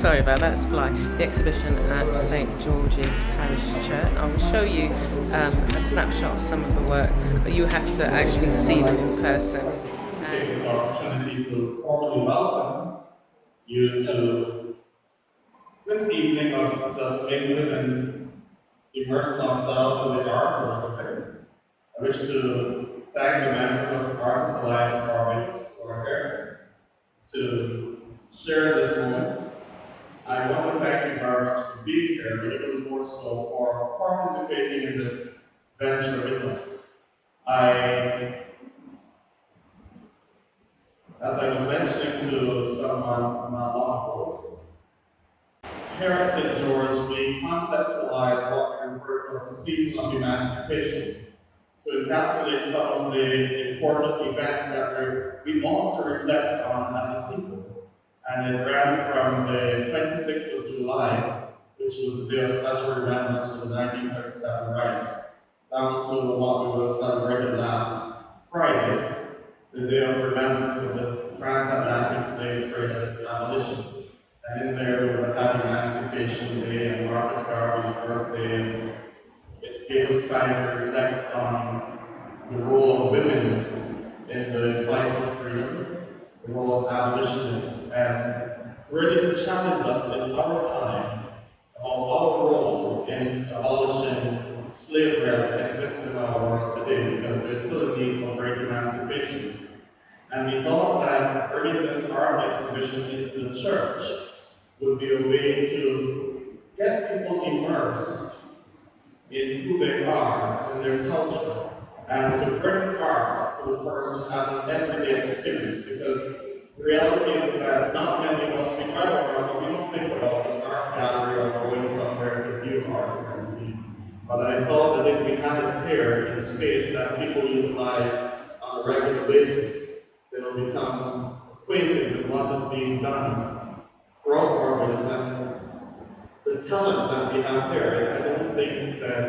sorry about that, fly. The exhibition at St George's Parish Church. I will show you a snapshot of some of the work, but you have to actually see them in person. Take this opportunity to formally welcome you to this evening of just mingling and immersing ourselves in the art of the faith. I wish to thank the members of the Artists Alliance Barbados who are here to share this moment. I want to thank you very much for being here, but even more so for participating in this venture with us. As I was mentioning to someone not long ago, here at St. George, we conceptualize what we refer to as a season of emancipation to encapsulate some of the important events that we want to reflect on as a people. And it ran from the 26th of July, which was the day of special remembrance of the 1937 riots, down to what we will celebrate last Friday, the day of remembrance of the transatlantic slave trade and its abolition. And in there we were having Emancipation Day and Marcus Garvey's birthday, and it gave us time to reflect on the role of women in the fight for freedom, the role of abolitionists, and really to challenge us in our time about our role in abolishing slavery as it exists in our world today, because there's still a need for great emancipation. And we thought that bringing this art exhibition into the church would be a way to get people immersed in who they are and their culture, and to bring art to the person as an everyday experience, because the reality is that not many of us, we drive around, but we don't think about an art gallery or going somewhere to view art. But I thought that if we had it here in space that people utilize on a regular basis, they will become acquainted with what is being done throughout Barbados and the talent that we have here. I don't think that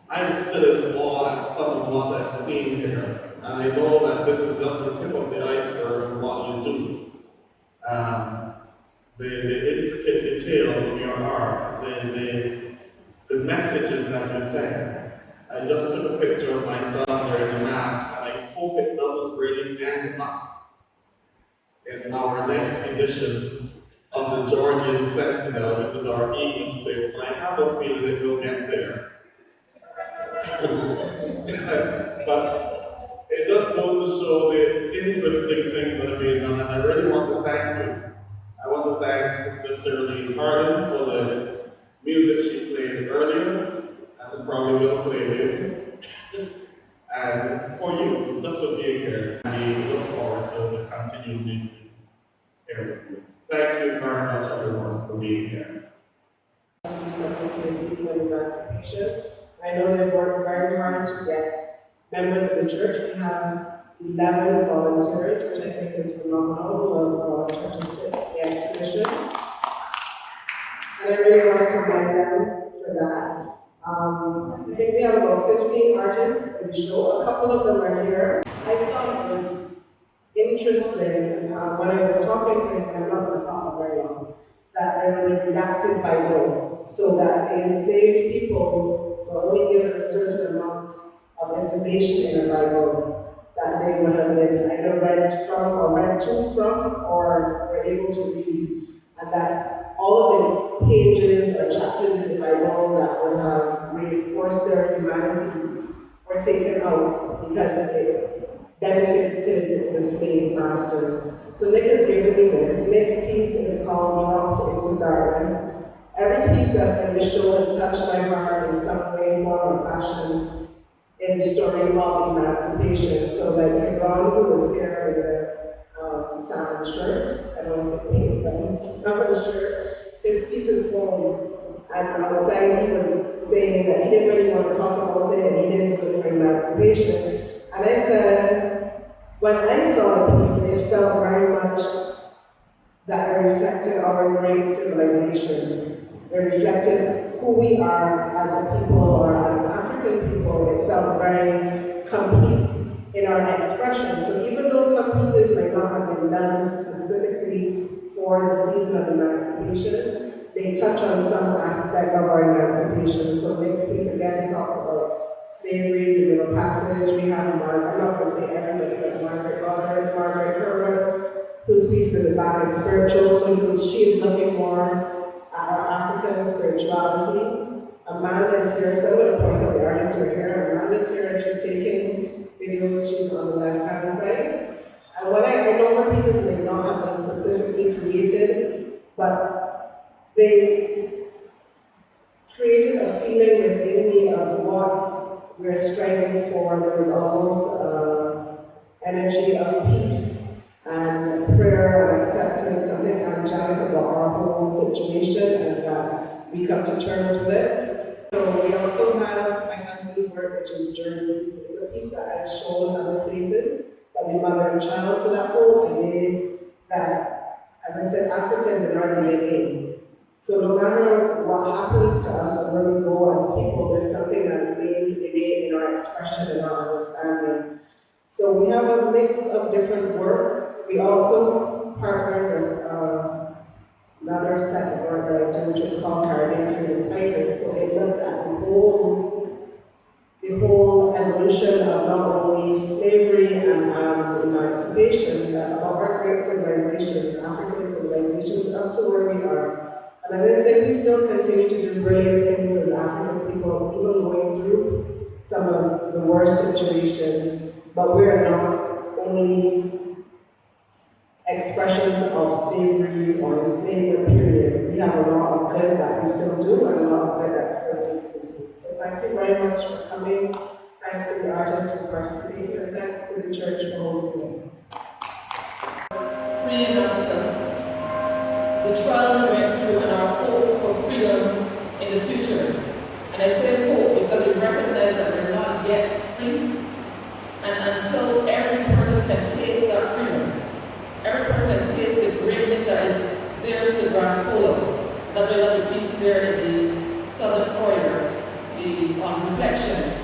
I'm still in awe at some of what I've seen here. And I know that this is just the tip of the iceberg of what you do. The intricate details of your art, the messages that you send. I just took a picture of my son wearing a mask, and I hope it doesn't really end up in our next edition of the Georgian Sentinel, which is our e-newspaper. I have a feeling it will get there. But it just goes to show the interesting things that are being done, and I really want to thank you. I want to thank Sister Cyril Harden for the music she played earlier, and probably will play later. And for you, just for being here, we look forward to the continued meeting here with you. Thank you very much, everyone, for being here. Emancipation. I know they've worked very hard to get members of the church. We have 11 volunteers, which I think is phenomenal, who have participated in the exhibition. And I really want to commend them for that. I think we have about 15 artists in the show. A couple of them are here. I thought it was interesting when I was talking to him, I'm not going to talk very long, that there was a redacted Bible, so that the enslaved people were only given a certain amount of information in the Bible that they would have been either read from or read to from or were able to read, and that all of the pages or chapters in the Bible that would have reinforced their humanity were taken out because it benefited the slave masters. So Nick has given me this. Nick's piece is called Trought into Darkness. Every piece that's in the show has touched my heart in some way, form, or fashion in the story of emancipation. So like Ron, who was here in the salmon shirt, I don't know if it's pink, but it's salmon shirt, his piece is home. And outside he was saying that he didn't really want to talk about it and he didn't do it for emancipation. And I said, when I saw the piece, it felt very much that it reflected our great civilizations. It reflected who we are as a people or as an African people. It felt very complete in our expression. So even though some pieces might not have been done specifically for the season of emancipation, they touch on some aspect of our emancipation. So next piece again talks about slavery, the middle passage. We have I'm not going to say everybody, but Margaret Herbert, whose piece in the back is spiritual. So she is looking more at our African spirituality. Amanda is here, so I'm going to point out the artists who are here. Amanda is here just taking videos. She's on the left-hand side. And what I know her pieces may not have been specifically created, but they created a feeling within me of what we're striving for. There was almost energy of peace and prayer and acceptance, something angelic about our whole situation, and that we come to terms with it. So we also have my husband's work, which is Journeys. It's a piece that I've shown other places, but we mother and child. So that whole idea that, as I said, Africa is in our DNA. So no matter what happens to us or where we go as people, there's something that remains innate in our expression and our understanding. So we have a mix of different works. We also partnered with another set of work that I do, which is called Caribbean Freedom Fighters. So it looks at the whole evolution of not only slavery and emancipation, but of our great civilizations, African civilizations, up to where we are. And as I said, we still continue to do brilliant things as African people, even going through some of the worst situations, but we are not only expressions of slavery or enslavement period. We have a lot of good that we still do and a lot of good that still needs to be seen. So thank you very much for coming. Thanks to the artists for participating, and thanks to the church for hosting us. Free in Africa. The trials we went through and our hope for freedom in the future. And I say hope because we recognize that we're not yet free. And until every person can taste that freedom, every person can taste the greatness that is theirs to grasp hold of. That's why I love the piece there in the Southern Foyer, the reflection.